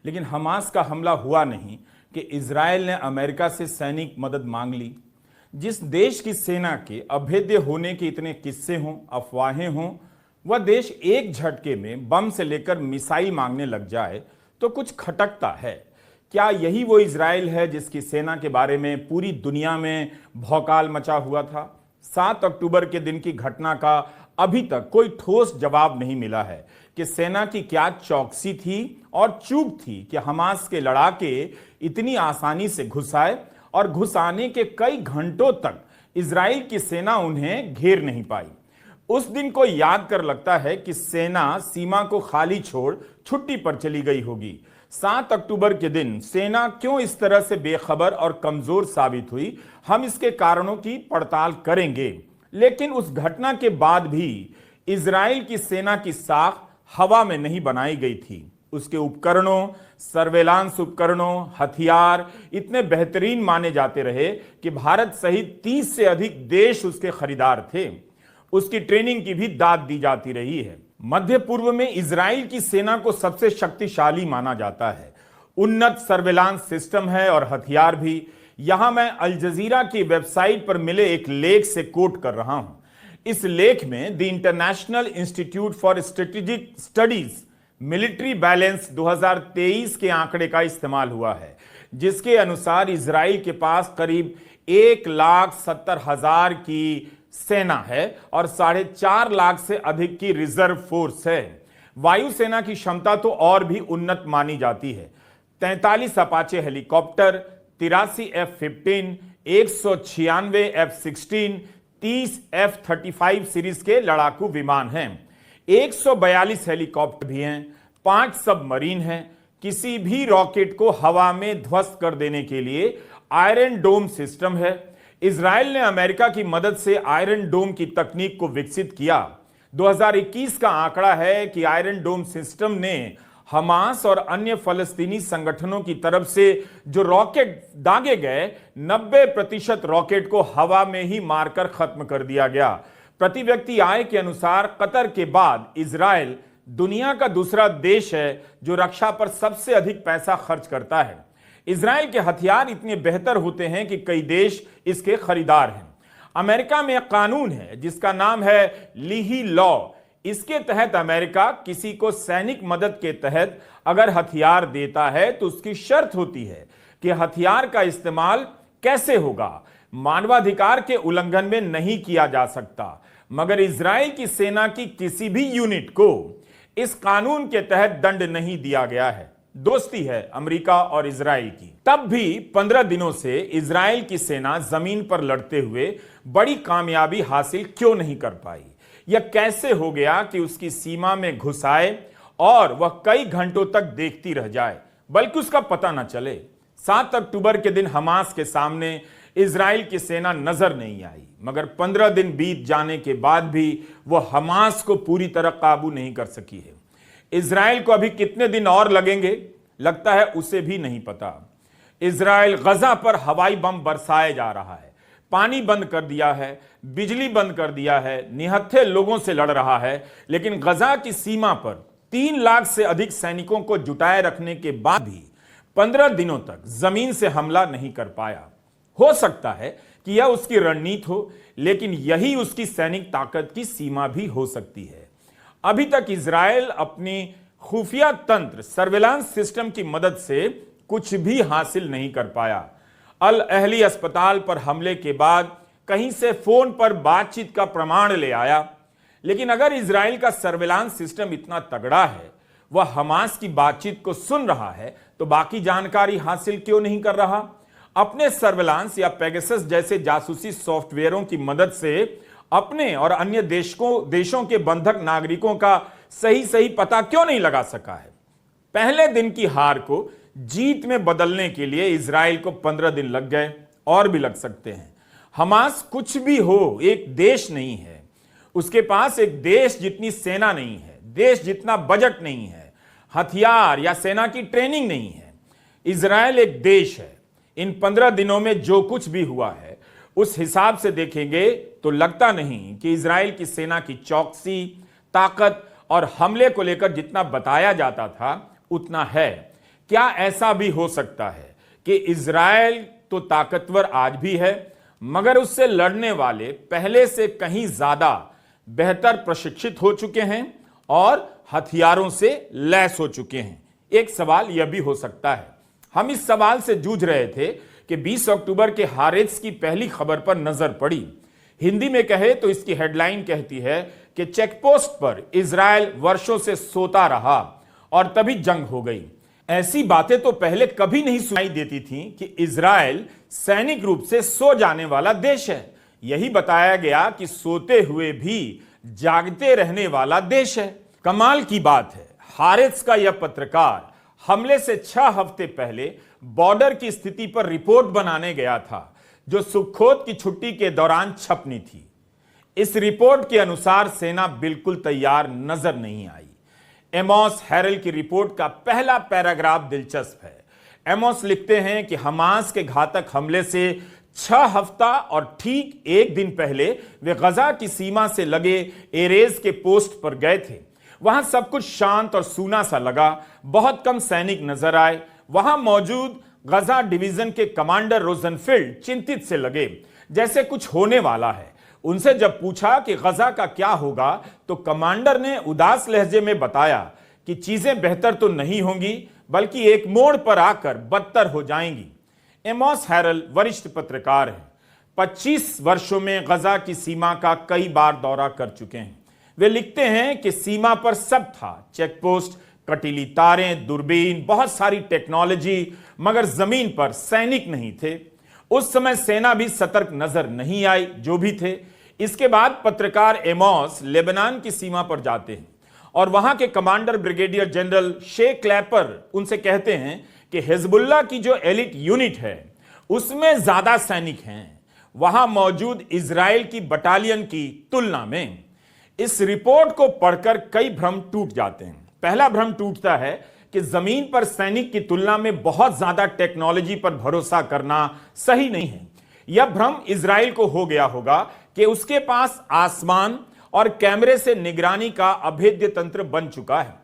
लेकिन हमास का हमला हुआ नहीं कि इजराइल ने अमेरिका से सैनिक मदद मांग ली। जिस देश की सेना के अभेद्य होने के इतने किस्से हों, अफवाहें हों, वह देश एक झटके में बम से लेकर मिसाइल मांगने लग जाए तो कुछ खटकता है। क्या यही वो इजराइल है जिसकी सेना के बारे में पूरी दुनिया में भौकाल मचा हुआ था? 7 अक्टूबर के दिन की घटना का अभी तक कोई ठोस जवाब नहीं मिला है कि सेना की क्या चौकसी थी और चूक थी कि हमास के लड़ाके इतनी आसानी से घुस आए और घुस आने के कई घंटों तक इजराइल की सेना उन्हें घेर नहीं पाई। उस दिन को याद कर लगता है कि सेना सीमा को खाली छोड़ छुट्टी पर चली गई होगी। 7 अक्टूबर के दिन सेना क्यों इस तरह से बेखबर और कमजोर साबित हुई, हम इसके कारणों की पड़ताल करेंगे। लेकिन उस घटना के बाद भी इजराइल की सेना की साख हवा में नहीं बनाई गई थी। उसके उपकरणों, सर्वेलांस उपकरणों, हथियार इतने बेहतरीन माने जाते रहे कि भारत सहित 30 से अधिक देश उसके खरीदार थे। उसकी ट्रेनिंग की भी दाद दी जाती रही है। मध्य पूर्व में इजराइल की सेना को सबसे शक्तिशाली माना जाता है। उन्नत सर्वेलांस सिस्टम है और हथियार भी। यहां मैं अल जजीरा की वेबसाइट पर मिले एक लेख से कोट कर रहा हूं। इस लेख में the international institute for strategic studies military balance 2023 के आंकड़े का इस्तेमाल हुआ है, जिसके अनुसार इजराइल के पास करीब 1,70,000 की सेना है और 4.5 लाख से अधिक की रिजर्व फोर्स है। वायुसेना की क्षमता तो और भी उन्नत मानी जाती है। 43 Apache helicopter, 83 F-15, 196 F-16, 30 F-35 series के लड़ाकू विमान हैं, 142 हेलीकॉप्टर भी हैं, 5 सबमरीन हैं। किसी भी रॉकेट को हवा में ध्वस्त कर देने के लिए आयरन डोम सिस्टम है। इजराइल ने अमेरिका की मदद से आयरन डोम की तकनीक को विकसित किया। 2021 का आंकड़ा है कि आयरन डोम सिस्टम ने हमास और अन्य फलस्तीनी संगठनों की तरफ से जो रॉकेट दागे गए, 90% रॉकेट को हवा में ही मारकर खत्म कर दिया गया। प्रति व्यक्ति आय के अनुसार कतर के बाद इजराइल दुनिया का दूसरा देश है जो रक्षा पर सबसे अधिक पैसा खर्च करता है। इजराइल के हथियार इतने बेहतर होते हैं कि कई देश इसके खरीदार हैं। अमेरिका में एक कानून है जिसका नाम है लीही लॉ। इसके तहत अमेरिका किसी को सैनिक मदद के तहत अगर हथियार देता है तो उसकी शर्त होती है कि हथियार का इस्तेमाल कैसे होगा, मानवाधिकार के उल्लंघन में नहीं किया जा सकता। मगर इजराइल की सेना की किसी भी यूनिट को इस कानून के तहत दंड नहीं दिया गया है। दोस्ती है अमेरिका और इजराइल की। तब भी 15 दिनों से इजराइल की सेना जमीन पर लड़ते हुए बड़ी कामयाबी हासिल क्यों नहीं कर पाई? यह कैसे हो गया कि उसकी सीमा में घुस आए और वह कई घंटों तक देखती रह जाए, बल्कि उसका पता न चले? 7 अक्टूबर के दिन हमास के सामने इजराइल की सेना नजर नहीं आई, मगर 15 दिन बीत जाने के बाद भी वह हमास को पूरी तरह काबू नहीं कर सकी है। इजराइल को अभी कितने दिन और लगेंगे, लगता है उसे भी नहीं पता। इजराइल गजा पर हवाई बम बरसाए जा रहा है, पानी बंद कर दिया है, बिजली बंद कर दिया है, निहत्थे लोगों से लड़ रहा है, लेकिन गजा की सीमा पर 3 लाख से अधिक सैनिकों को जुटाए रखने के बाद भी 15 दिनों तक जमीन से हमला नहीं कर पाया। हो सकता है कि यह उसकी रणनीति हो, लेकिन यही उसकी सैनिक ताकत की सीमा भी हो सकती है। अभी तक इजराइल अपनी खुफिया तंत्र सर्वेलांस सिस्टम की मदद से कुछ भी हासिल नहीं कर पाया। अल अहली अस्पताल पर हमले के बाद कहीं से फोन पर बातचीत का प्रमाण ले आया, लेकिन अगर इजराइल का सर्वेलांस सिस्टम इतना तगड़ा है, वह हमास की बातचीत को सुन रहा है, तो बाकी जानकारी हासिल क्यों नहीं कर रहा? अपने सर्वेलांस या पेगासस जैसे जासूसी सॉफ्टवेयरों की मदद से अपने और अन्य देशों के बंधक नागरिकों का सही पता क्यों नहीं लगा सका है? पहले दिन की हार को जीत में बदलने के लिए इजराइल को 15 दिन लग गए, और भी लग सकते हैं। हमास कुछ भी हो, एक देश नहीं है। उसके पास एक देश जितनी सेना नहीं है, देश जितना बजट नहीं है, हथियार या सेना की ट्रेनिंग नहीं है। इजराइल एक देश है। इन 15 दिनों में जो कुछ भी हुआ है, उस हिसाब से देखेंगे तो लगता नहीं कि इजराइल की सेना की चौकसी, ताकत और हमले को लेकर जितना बताया जाता था उतना है। क्या ऐसा भी हो सकता है कि इजराइल तो ताकतवर आज भी है, मगर उससे लड़ने वाले पहले से कहीं ज्यादा बेहतर प्रशिक्षित हो चुके हैं और हथियारों से लैस हो चुके हैं? एक सवाल यह भी हो सकता है। हम इस सवाल से जूझ रहे थे कि 20 अक्टूबर के हारेत्स की पहली खबर पर नजर पड़ी। हिंदी में कहे तो इसकी हेडलाइन कहती है कि चेकपोस्ट पर इजराइल वर्षों से सोता रहा और तभी जंग हो गई। ऐसी बातें तो पहले कभी नहीं सुनाई देती थीं कि इजराइल सैनिक रूप से सो जाने वाला देश है। यही बताया गया कि सोते हुए भी जागते रहने वाला देश है। कमाल की बात है, हारेत्स का यह पत्रकार हमले से 6 हफ्ते पहले बॉर्डर की स्थिति पर रिपोर्ट बनाने गया था, जो सुखोत की छुट्टी के दौरान छपनी थी। इस रिपोर्ट के अनुसार सेना बिल्कुल तैयार नजर नहीं आई। एमोस हेरेल की रिपोर्ट का पहला पैराग्राफ दिलचस्प है। एमोस लिखते हैं कि हमास के घातक हमले से 6 हफ्ता और ठीक 1 दिन पहले वे गजा की सीमा से लगे एरेज के पोस्ट पर गए थे। वहां सब कुछ शांत और सूना सा लगा, बहुत कम सैनिक नजर आए। वहां मौजूद गजा डिवीजन के कमांडर रोजनफील्ड चिंतित से लगे, जैसे कुछ होने वाला है। उनसे जब पूछा कि गजा का क्या होगा, तो कमांडर ने उदास लहजे में बताया कि चीजें बेहतर तो नहीं होंगी, बल्कि एक मोड़ पर आकर बदतर हो जाएंगी। एमोस हेरेल वरिष्ठ पत्रकार हैं। 25 वर्षों में गजा की सीमा का कई बार दौरा कर चुके हैं। वे लिखते हैं कि सीमा पर सब था, चेकपोस्ट, कटीली तारें, दूरबीन, बहुत सारी टेक्नोलॉजी, मगर जमीन पर सैनिक नहीं थे। उस समय सेना भी सतर्क नजर नहीं आई, जो भी थे। इसके बाद पत्रकार एमोस लेबनान की सीमा पर जाते हैं और वहां के कमांडर ब्रिगेडियर जनरल शे क्लैपर उनसे कहते हैं कि हिजबुल्लाह की जो एलिट यूनिट है उसमें ज्यादा सैनिक हैं वहां मौजूद इजराइल की बटालियन की तुलना में। इस रिपोर्ट को पढ़कर कई भ्रम टूट जाते हैं। पहला भ्रम टूटता है कि जमीन पर सैनिक की तुलना में बहुत ज्यादा टेक्नोलॉजी पर भरोसा करना सही नहीं है। यह भ्रम इजराइल को हो गया होगा कि उसके पास आसमान और कैमरे से निगरानी का अभेद्य तंत्र बन चुका है।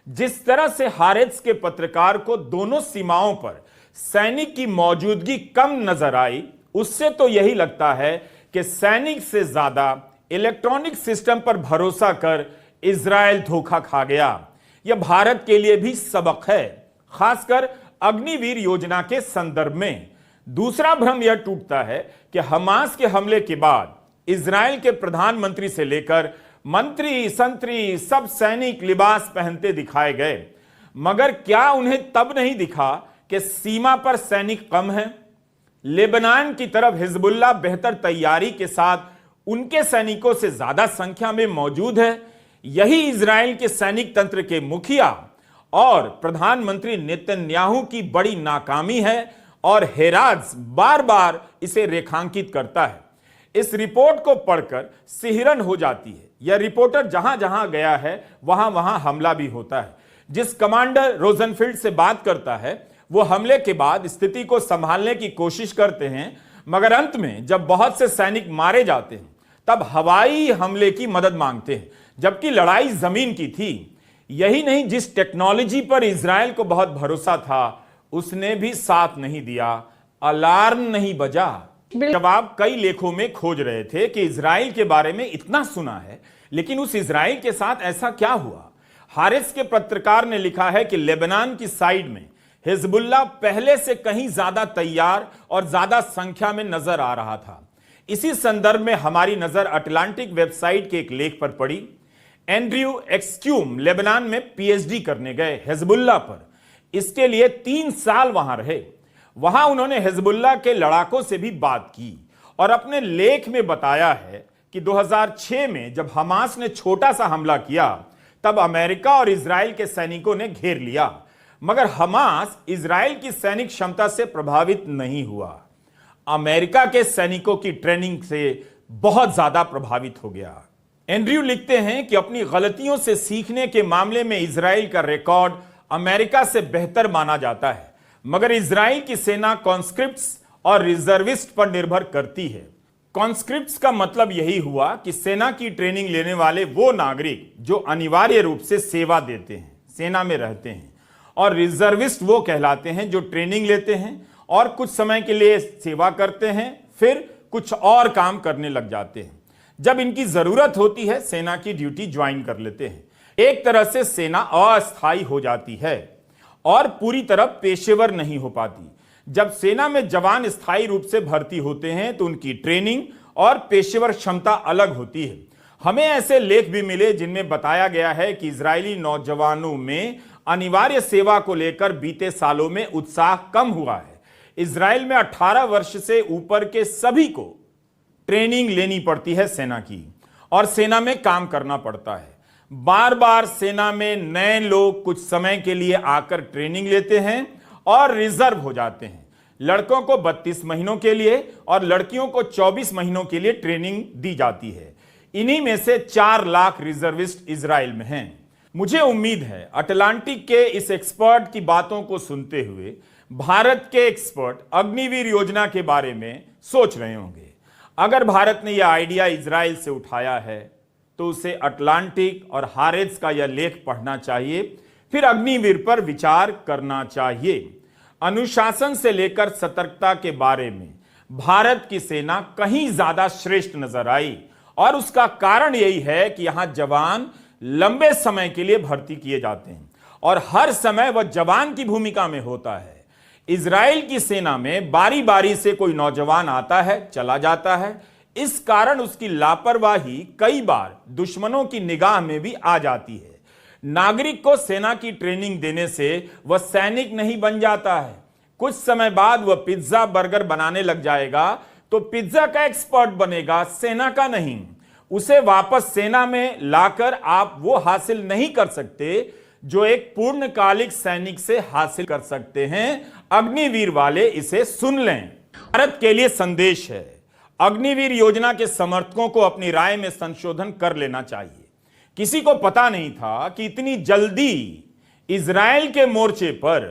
जिस तरह से हारेत्स के पत्रकार को दोनों सीमाओं पर सैनिक की मौजूदगी कम नजर आई, उससे तो यही लगता है कि सैनिक से ज्यादा इलेक्ट्रॉनिक सिस्टम पर भरोसा कर इजराइल धोखा खा गया। यह भारत के लिए भी सबक है, खासकर अग्निवीर योजना के संदर्भ में। दूसरा भ्रम यह टूटता है कि हमास के हमले के बाद इजराइल के प्रधानमंत्री से लेकर मंत्री संतरी सब सैनिक लिबास पहनते दिखाए गए, मगर क्या उन्हें तब नहीं दिखा कि सीमा पर सैनिक कम हैं? लेबनान की तरफ हिजबुल्लाह बेहतर तैयारी के साथ उनके सैनिकों से ज्यादा संख्या में मौजूद है। यही इजराइल के सैनिक तंत्र के मुखिया और प्रधानमंत्री नेतन्याहू की बड़ी नाकामी है और हेराज बार बार इसे रेखांकित करता है। इस रिपोर्ट को पढ़कर सिहरन हो जाती है। यह रिपोर्टर जहां जहां गया है वहां वहां हमला भी होता है। जिस कमांडर रोजनफील्ड से बात करता है वो हमले के बाद स्थिति को संभालने की कोशिश करते हैं, मगर अंत में जब बहुत से सैनिक मारे जाते हैं तब हवाई हमले की मदद मांगते हैं, जबकि लड़ाई जमीन की थी। यही नहीं, जिस टेक्नोलॉजी पर इजराइल को बहुत भरोसा था उसने भी साथ नहीं दिया, अलार्म नहीं बजा। जवाब कई लेखों में खोज रहे थे कि इजराइल के बारे में इतना सुना है, लेकिन उस इजराइल के साथ ऐसा क्या हुआ? हारिस के पत्रकार ने लिखा है कि लेबनान की साइड में हिजबुल्लाह पहले से कहीं ज्यादा तैयार और ज्यादा संख्या में नजर आ रहा था। इसी संदर्भ में हमारी नजर अटलांटिक वेबसाइट के एक लेख पर पड़ी। एंड्रयू एक्सक्यूम लेबनान में पीएचडी करने गए हिजबुल्लाह पर। इसके लिए 3 साल वहां रहे। वहां उन्होंने हिजबुल्लाह के लड़ाकों से भी बात की और अपने लेख में बताया है कि 2006 में जब हमास ने छोटा सा हमला किया तब अमेरिका और इजराइल के सैनिकों ने घेर लिया, मगर हमास इजराइल की सैनिक क्षमता से प्रभावित नहीं हुआ। अमेरिका के सैनिकों की ट्रेनिंग से बहुत ज्यादा प्रभावित हो गया। एंड्रयू लिखते हैं कि अपनी गलतियों से सीखने के मामले में इजराइल का रिकॉर्ड अमेरिका से बेहतर माना जाता है, मगर इजराइल की सेना कॉन्स्क्रिप्ट्स और रिजर्विस्ट पर निर्भर करती है। कॉन्स्क्रिप्ट्स का मतलब यही हुआ कि सेना की ट्रेनिंग लेने वाले वो नागरिक जो अनिवार्य रूप से सेवा देते हैं, सेना में रहते हैं, और रिजर्विस्ट वो कहलाते हैं जो ट्रेनिंग लेते हैं और कुछ समय के लिए सेवा करते हैं, फिर कुछ और काम करने लग जाते हैं। जब इनकी जरूरत होती है सेना की ड्यूटी ज्वाइन कर लेते हैं। एक तरह से सेना अस्थायी हो जाती है और पूरी तरह पेशेवर नहीं हो पाती। जब सेना में जवान स्थायी रूप से भर्ती होते हैं तो उनकी ट्रेनिंग और पेशेवर क्षमता अलग होती है। हमें ऐसे लेख भी मिले जिनमें बताया गया है कि इजरायली नौजवानों में अनिवार्य सेवा को लेकर बीते सालों में उत्साह कम हुआ है। इजराइल में 18 वर्ष से ऊपर के सभी को ट्रेनिंग लेनी पड़ती है सेना की, और सेना में काम करना पड़ता है। बार बार सेना में नए लोग कुछ समय के लिए आकर ट्रेनिंग लेते हैं और रिजर्व हो जाते हैं। लड़कों को 32 महीनों के लिए और लड़कियों को 24 महीनों के लिए ट्रेनिंग दी जाती है। इन्हीं में से 4 लाख रिजर्विस्ट इजराइल में हैं। मुझे उम्मीद है अटलांटिक के इस एक्सपर्ट की बातों को सुनते हुए भारत के एक्सपर्ट अग्निवीर योजना के बारे में सोच रहे होंगे। अगर भारत ने यह आइडिया इजराइल से उठाया है तो उसे अटलांटिक और हारेट्स का यह लेख पढ़ना चाहिए, फिर अग्निवीर पर विचार करना चाहिए। अनुशासन से लेकर सतर्कता के बारे में भारत की सेना कहीं ज्यादा श्रेष्ठ नजर आई, और उसका कारण यही है कि यहां जवान लंबे समय के लिए भर्ती किए जाते हैं और हर समय वह जवान की भूमिका में होता है। इजराइल की सेना में बारी बारी से कोई नौजवान आता है, चला जाता है। इस कारण उसकी लापरवाही कई बार दुश्मनों की निगाह में भी आ जाती है। नागरिक को सेना की ट्रेनिंग देने से वह सैनिक नहीं बन जाता है। कुछ समय बाद वह पिज्जा बर्गर बनाने लग जाएगा तो पिज्जा का एक्सपर्ट बनेगा, सेना का नहीं। उसे वापस सेना में लाकर आप वो हासिल नहीं कर सकते जो एक पूर्णकालिक सैनिक से हासिल कर सकते हैं। अग्निवीर वाले इसे सुन लें। भारत के लिए संदेश है, अग्निवीर योजना के समर्थकों को अपनी राय में संशोधन कर लेना चाहिए। किसी को पता नहीं था कि इतनी जल्दी इजराइल के मोर्चे पर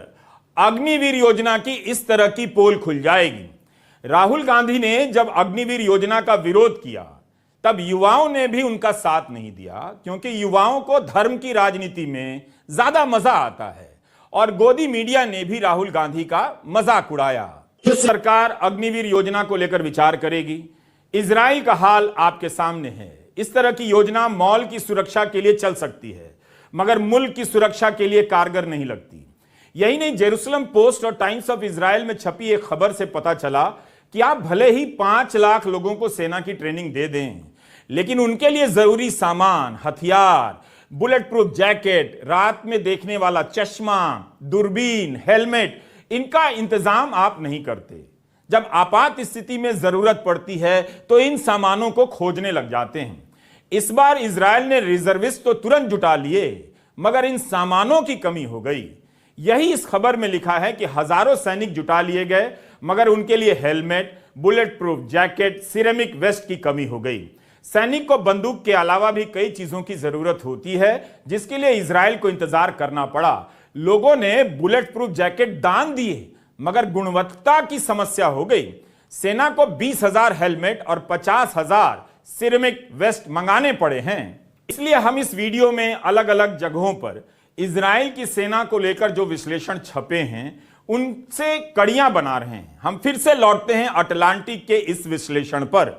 अग्निवीर योजना की इस तरह की पोल खुल जाएगी। राहुल गांधी ने जब अग्निवीर योजना का विरोध किया तब युवाओं ने भी उनका साथ नहीं दिया, क्योंकि युवाओं को धर्म की राजनीति में ज्यादा मजा आता है, और गोदी मीडिया ने भी राहुल गांधी का मजाक उड़ाया। सरकार अग्निवीर योजना को लेकर विचार करेगी। इजराइल का हाल आपके सामने है। इस तरह की योजना मॉल की सुरक्षा के लिए चल सकती है, मगर मुल्क की सुरक्षा के लिए कारगर नहीं लगती। यही नहीं, जेरूसलम पोस्ट और टाइम्स ऑफ इजराइल में छपी एक खबर से पता चला कि आप भले ही 5 लाख लोगों को सेना की ट्रेनिंग दे दें, लेकिन उनके लिए जरूरी सामान, हथियार, बुलेट प्रूफ जैकेट, रात में देखने वाला चश्मा, दूरबीन, हेलमेट, इनका इंतजाम आप नहीं करते। जब आपात स्थिति में जरूरत पड़ती है तो इन सामानों को खोजने लग जाते हैं। इस बार इजराइल ने रिजर्विस्ट तो तुरंत जुटा लिए, मगर इन सामानों की कमी हो गई। यही इस खबर में लिखा है कि हजारों सैनिक जुटा लिए गए, मगर उनके लिए helmet, bullet proof jacket, ceramic vest की कमी हो गई। सैनिक को बंदूक के अलावा भी कई चीजों की जरूरत होती है, जिसके लिए इजराइल को इंतजार करना पड़ा। लोगों ने बुलेट प्रूफ जैकेट दान दिए, मगर गुणवत्ता की समस्या हो गई। सेना को 20,000 हेलमेट और 50,000 सिरेमिक वेस्ट मंगाने पड़े हैं। इसलिए हम इस वीडियो में अलग अलग जगहों पर इजराइल की सेना को लेकर जो विश्लेषण छपे हैं उनसे कड़ियां बना रहे हैं। हम फिर से लौटते हैं अटलांटिक के इस विश्लेषण पर।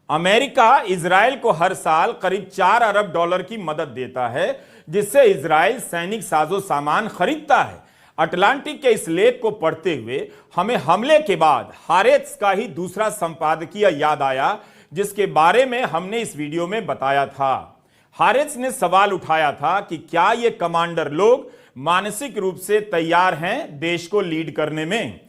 अमेरिका इजराइल को हर साल करीब $4 अरब की मदद देता है, जिससे इजराइल सैनिक साजो सामान खरीदता है। अटलांटिक के इस लेख को पढ़ते हुए हमें हमले के बाद हारेत्स का ही दूसरा संपादकीय याद आया, जिसके बारे में हमने इस वीडियो में बताया था। हारेत्स ने सवाल उठाया था कि क्या ये कमांडर लोग मानसिक रूप से तैयार हैं देश को लीड करने में।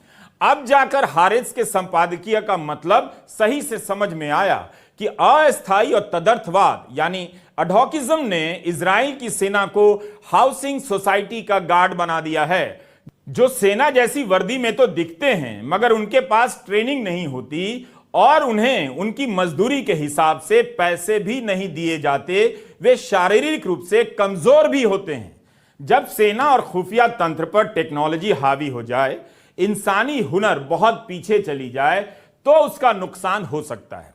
अब जाकर हारेत्स के संपादकीय का मतलब सही से समझ में आया कि अस्थायी और तदर्थवाद यानी अडॉकिज्म ने इजराइल की सेना को हाउसिंग सोसाइटी का गार्ड बना दिया है, जो सेना जैसी वर्दी में तो दिखते हैं मगर उनके पास ट्रेनिंग नहीं होती और उन्हें उनकी मजदूरी के हिसाब से पैसे भी नहीं दिए जाते। वे शारीरिक रूप से कमजोर भी होते हैं। जब सेना और खुफिया तंत्र पर टेक्नोलॉजी हावी हो जाए, इंसानी हुनर बहुत पीछे चली जाए, तो उसका नुकसान हो सकता है।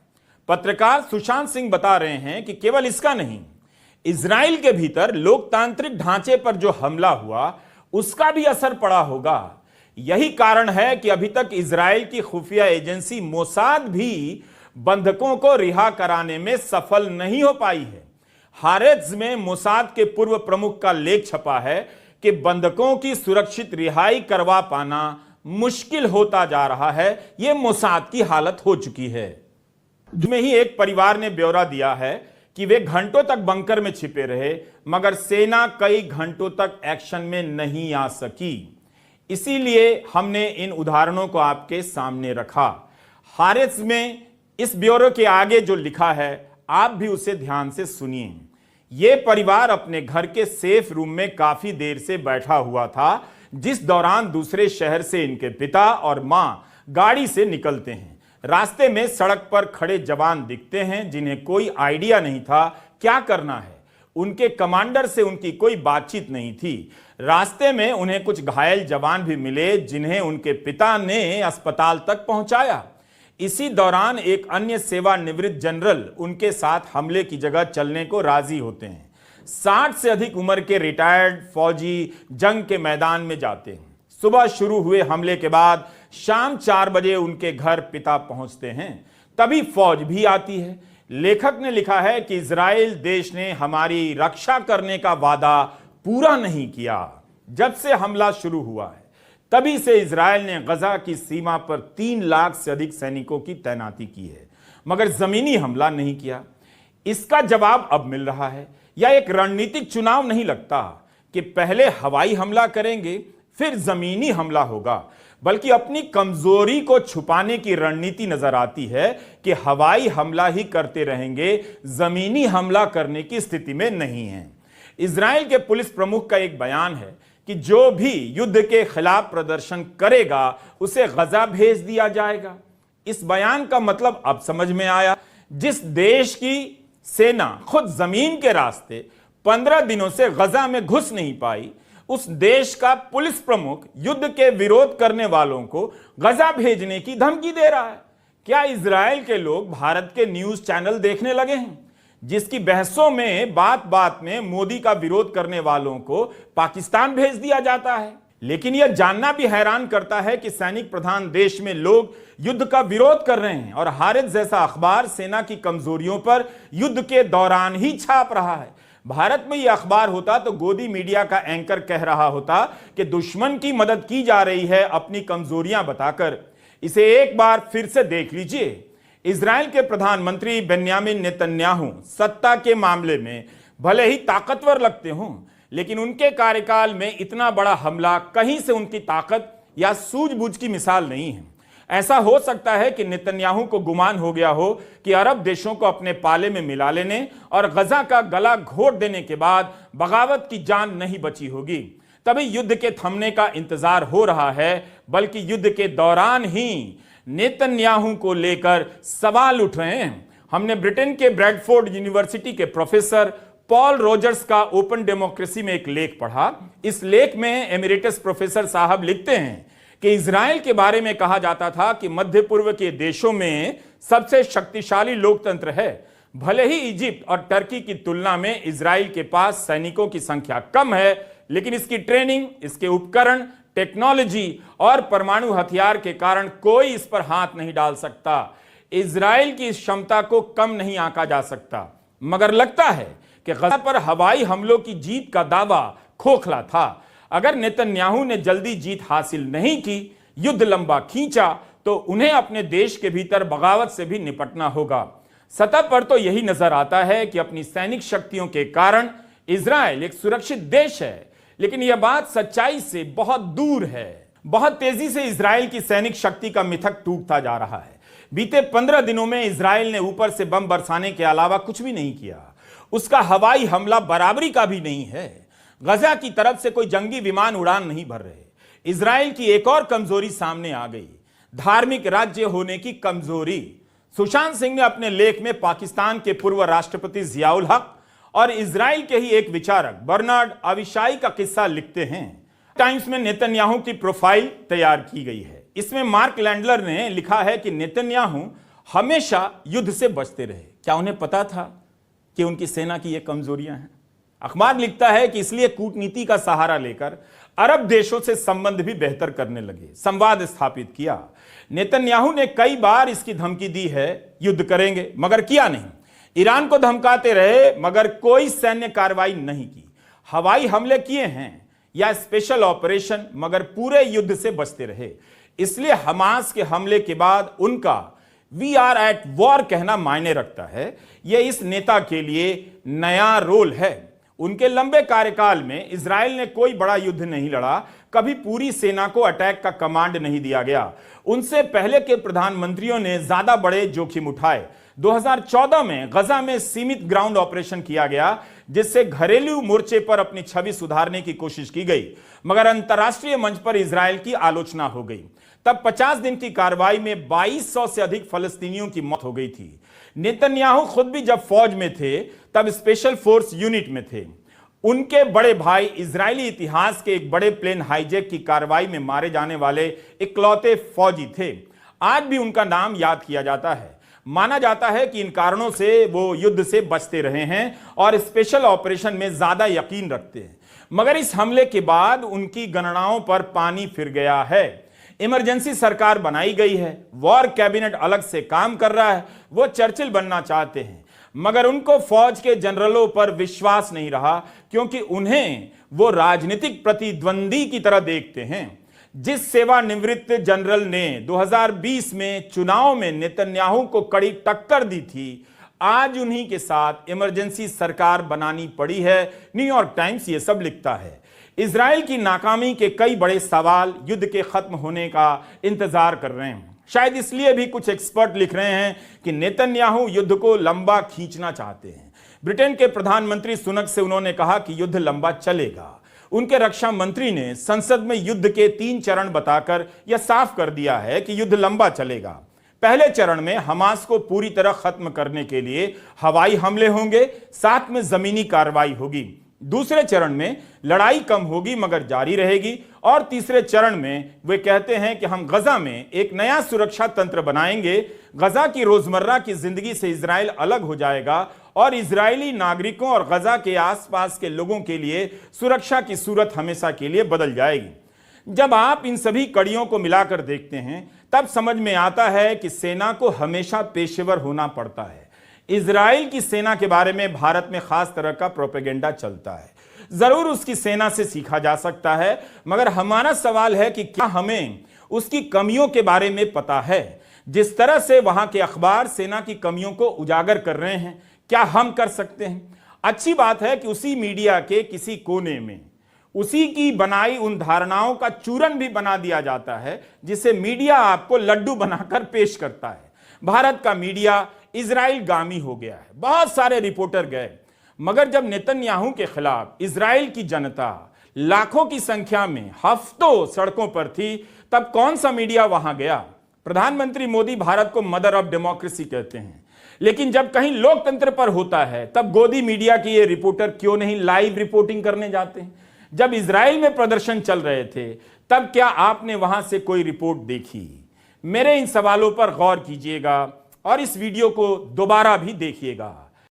पत्रकार सुशांत सिंह बता रहे हैं कि केवल इसका नहीं, इजराइल के भीतर लोकतांत्रिक ढांचे पर जो हमला हुआ उसका भी असर पड़ा होगा। यही कारण है कि अभी तक इजराइल की खुफिया एजेंसी मोसाद भी बंधकों को रिहा कराने में सफल नहीं हो पाई है। हारेत्ज में मोसाद के पूर्व प्रमुख का लेख छपा है कि बंधकों की सुरक्षित रिहाई करवा पाना मुश्किल होता जा रहा है। यह मोसाद की हालत हो चुकी है। जिसमें ही एक परिवार ने ब्यौरा दिया है कि वे घंटों तक बंकर में छिपे रहे, मगर सेना कई घंटों तक एक्शन में नहीं आ सकी। इसीलिए हमने इन उदाहरणों को आपके सामने रखा। हारेत्ज में इस ब्यौरे के आगे जो लिखा है, आप भी उसे ध्यान से सुनिए। यह परिवार अपने घर के सेफ रूम में काफी देर से बैठा हुआ था, जिस दौरान दूसरे शहर से इनके पिता और मां गाड़ी से निकलते हैं। रास्ते में सड़क पर खड़े जवान दिखते हैं, जिन्हें कोई आइडिया नहीं था क्या करना है। उनके कमांडर से उनकी कोई बातचीत नहीं थी। रास्ते में उन्हें कुछ घायल जवान भी मिले, जिन्हें उनके पिता ने अस्पताल तक पहुंचाया। इसी दौरान एक अन्य सेवानिवृत्त जनरल उनके साथ हमले की जगह चलने को राजी होते हैं। 60 से अधिक उम्र के रिटायर्ड फौजी जंग के मैदान में जाते हैं। सुबह शुरू हुए हमले के बाद शाम 4 बजे उनके घर पिता पहुंचते हैं। तभी फौज भी आती है। लेखक ने लिखा है कि इजराइल देश ने हमारी रक्षा करने का वादा पूरा नहीं किया। जब से हमला शुरू हुआ है, तभी से इजराइल ने गजा की सीमा पर 3 लाख से अधिक सैनिकों की तैनाती की है, मगर जमीनी हमला नहीं किया। इसका जवाब अब मिल रहा है। यह एक रणनीतिक चुनाव नहीं लगता कि पहले हवाई हमला करेंगे फिर जमीनी हमला होगा, बल्कि अपनी कमजोरी को छुपाने की रणनीति नजर आती है कि हवाई हमला ही करते रहेंगे, जमीनी हमला करने की स्थिति में नहीं है। इजराइल के पुलिस प्रमुख का एक बयान है कि जो भी युद्ध के खिलाफ प्रदर्शन करेगा उसे गजा भेज दिया जाएगा। इस बयान का मतलब अब समझ में आया। जिस देश की सेना खुद जमीन के रास्ते 15 दिनों से गजा में घुस नहीं पाई, उस देश का पुलिस प्रमुख युद्ध के विरोध करने वालों को गजा भेजने की धमकी दे रहा है। क्या इजराइल के लोग भारत के न्यूज चैनल देखने लगे हैं, जिसकी बहसों में बात बात में मोदी का विरोध करने वालों को पाकिस्तान भेज दिया जाता है? लेकिन यह जानना भी हैरान करता है कि सैनिक प्रधान देश में लोग युद्ध का विरोध कर रहे हैं और हारेत्ज जैसा अखबार सेना की कमजोरियों पर युद्ध के दौरान ही छाप रहा है। भारत में यह अखबार होता तो गोदी मीडिया का एंकर कह रहा होता कि दुश्मन की मदद की जा रही है अपनी कमजोरियां बताकर। इसे एक बार फिर से देख लीजिए। इजराइल के प्रधानमंत्री बेन्यामिन नेतन्याहू सत्ता के मामले में भले ही ताकतवर लगते हों, लेकिन उनके कार्यकाल में इतना बड़ा हमला कहीं से उनकी ताकत या सूझबूझ की मिसाल नहीं है। ऐसा हो सकता है कि नेतन्याहू को गुमान हो गया हो कि अरब देशों को अपने पाले में मिला लेने और गजा का गला घोट देने के बाद बगावत की जान नहीं बची होगी, तभी युद्ध के थमने का इंतजार हो रहा है। बल्कि युद्ध के दौरान ही नेतन्याहू को लेकर सवाल उठ रहे हैं। हमने ब्रिटेन के ब्रैडफोर्ड यूनिवर्सिटी के प्रोफेसर पॉल रोजर्स का ओपन डेमोक्रेसी में एक लेख पढ़ा। इस लेख में एमिरेटस प्रोफेसर साहब लिखते हैं कि इजराइल के बारे में कहा जाता था कि मध्य पूर्व के देशों में सबसे शक्तिशाली लोकतंत्र है। भले ही इजिप्ट और टर्की की तुलना में इजराइल के पास सैनिकों की संख्या कम है, लेकिन इसकी ट्रेनिंग, इसके उपकरण, टेक्नोलॉजी और परमाणु हथियार के कारण कोई इस पर हाथ नहीं डाल सकता। इजराइल की इस क्षमता को कम नहीं आंका जा सकता। मगर लगता है कि गजा पर हवाई हमलों की जीत का दावा खोखला था। अगर नेतन्याहू ने जल्दी जीत हासिल नहीं की, युद्ध लंबा खींचा, तो उन्हें अपने देश के भीतर बगावत से भी निपटना होगा। सतह पर तो यही नजर आता है कि अपनी सैनिक शक्तियों के कारण इजराइल एक सुरक्षित देश है, लेकिन यह बात सच्चाई से बहुत दूर है। बहुत तेजी से इजराइल की सैनिक शक्ति का मिथक टूटता जा रहा है। बीते 15 दिनों में इजराइल ने ऊपर से बम बरसाने के अलावा कुछ भी नहीं किया। उसका हवाई हमला बराबरी का भी नहीं है। गजा की तरफ से कोई जंगी विमान उड़ान नहीं भर रहे। इजराइल की एक और कमजोरी सामने आ गई, धार्मिक राज्य होने की कमजोरी। सुशांत सिंह ने अपने लेख में पाकिस्तान के पूर्व राष्ट्रपति जियाउल हक और इजराइल के ही एक विचारक बर्नार्ड अविशाई का किस्सा लिखते हैं। टाइम्स में नेतन्याहू की प्रोफाइल तैयार की गई है। इसमें मार्क लैंडलर ने लिखा है कि नेतन्याहू हमेशा युद्ध से बचते रहे। क्या उन्हें पता था कि उनकी सेना की ये कमजोरियां हैं? अखबार लिखता है कि इसलिए कूटनीति का सहारा लेकर अरब देशों से संबंध भी बेहतर करने लगे, संवाद स्थापित किया। नेतन्याहू ने कई बार इसकी धमकी दी है, युद्ध करेंगे, मगर किया नहीं। ईरान को धमकाते रहे मगर कोई सैन्य कार्रवाई नहीं की। हवाई हमले किए हैं या स्पेशल ऑपरेशन, मगर पूरे युद्ध से बचते रहे। इसलिए हमास के हमले के बाद उनका वी आर एट वॉर कहना मायने रखता है। यह इस नेता के लिए नया रोल है। उनके लंबे कार्यकाल में इजराइल ने कोई बड़ा युद्ध नहीं लड़ा, कभी पूरी सेना को अटैक का कमांड नहीं दिया गया। उनसे पहले के प्रधानमंत्रियों ने ज्यादा बड़े जोखिम उठाए। 2014 में गजा में सीमित ग्राउंड ऑपरेशन किया गया, जिससे घरेलू मोर्चे पर अपनी छवि सुधारने की कोशिश की गई, मगर अंतर्राष्ट्रीय मंच पर इजराइल की आलोचना हो गई। तब 50 दिन की कार्रवाई में 2200 से अधिक फलस्तीनियों की मौत हो गई थी। नेतन्याहू खुद भी जब फौज में थे तब स्पेशल फोर्स यूनिट में थे। उनके बड़े भाई इजरायली इतिहास के एक बड़े प्लेन हाईजैक की कार्रवाई में मारे जाने वाले इकलौते फौजी थे। आज भी उनका नाम याद किया जाता है। माना जाता है कि इन कारणों से वो युद्ध से बचते रहे हैं और स्पेशल ऑपरेशन में ज्यादा यकीन रखते हैं। मगर इस हमले के बाद उनकी गणनाओं पर पानी फिर गया है। इमरजेंसी सरकार बनाई गई है, वॉर कैबिनेट अलग से काम कर रहा है। वो चर्चिल बनना चाहते हैं, मगर उनको फौज के जनरलों पर विश्वास नहीं रहा, क्योंकि उन्हें वो राजनीतिक प्रतिद्वंदी की तरह देखते हैं। जिस सेवानिवृत्त जनरल ने 2020 में चुनाव में नेतन्याहू को कड़ी टक्कर दी थी, आज उन्हीं के साथ इमरजेंसी सरकार बनानी पड़ी है। न्यूयॉर्क टाइम्स ये सब लिखता है। इजराइल की नाकामी के कई बड़े सवाल युद्ध के खत्म होने का इंतजार कर रहे हैं। शायद इसलिए भी कुछ एक्सपर्ट लिख रहे हैं कि नेतन्याहू युद्ध को लंबा खींचना चाहते हैं। ब्रिटेन के प्रधानमंत्री सुनक से उन्होंने कहा कि युद्ध लंबा चलेगा। उनके रक्षा मंत्री ने संसद में युद्ध के 3 चरण बताकर यह साफ कर दिया है कि युद्ध लंबा चलेगा। पहले चरण में हमास को पूरी तरह खत्म करने के लिए हवाई हमले होंगे, साथ में जमीनी कार्रवाई होगी। दूसरे चरण में लड़ाई कम होगी मगर जारी रहेगी, और तीसरे चरण में वे कहते हैं कि हम गजा में एक नया सुरक्षा तंत्र बनाएंगे। गजा की रोजमर्रा की जिंदगी से इजराइल अलग हो जाएगा और इजरायली नागरिकों और गजा के आसपास के लोगों के लिए सुरक्षा की सूरत हमेशा के लिए बदल जाएगी। जब आप इन सभी कड़ियों को मिलाकर देखते हैं तब समझ में आता है कि सेना को हमेशा पेशेवर होना पड़ता है। इजराइल की सेना के बारे में भारत में खास तरह का प्रोपेगेंडा चलता है। जरूर उसकी सेना से सीखा जा सकता है, मगर हमारा सवाल है कि क्या हमें उसकी कमियों के बारे में पता है? जिस तरह से वहां के अखबार सेना की कमियों को उजागर कर रहे हैं, क्या हम कर सकते हैं? अच्छी बात है कि उसी मीडिया के किसी कोने में उसी की बनाई उन धारणाओं का चूरन भी बना दिया जाता है, जिसे मीडिया आपको लड्डू बनाकर पेश करता है। भारत का मीडिया इजराइल गामी हो गया है। बहुत सारे रिपोर्टर गए, मगर जब नेतन्याहू के खिलाफ इजराइल की जनता लाखों की संख्या में हफ्तों सड़कों पर थी, तब कौन सा मीडिया वहां गया? प्रधानमंत्री मोदी भारत को मदर ऑफ डेमोक्रेसी कहते हैं, लेकिन जब कहीं लोकतंत्र पर होता है तब गोदी मीडिया के ये रिपोर्टर क्यों नहीं लाइव रिपोर्टिंग करने जाते हैं? जब इजराइल में प्रदर्शन चल रहे थे तब क्या आपने वहां से कोई रिपोर्ट देखी? मेरे इन सवालों पर गौर कीजिएगा और इस वीडियो को दोबारा भी देखिएगा।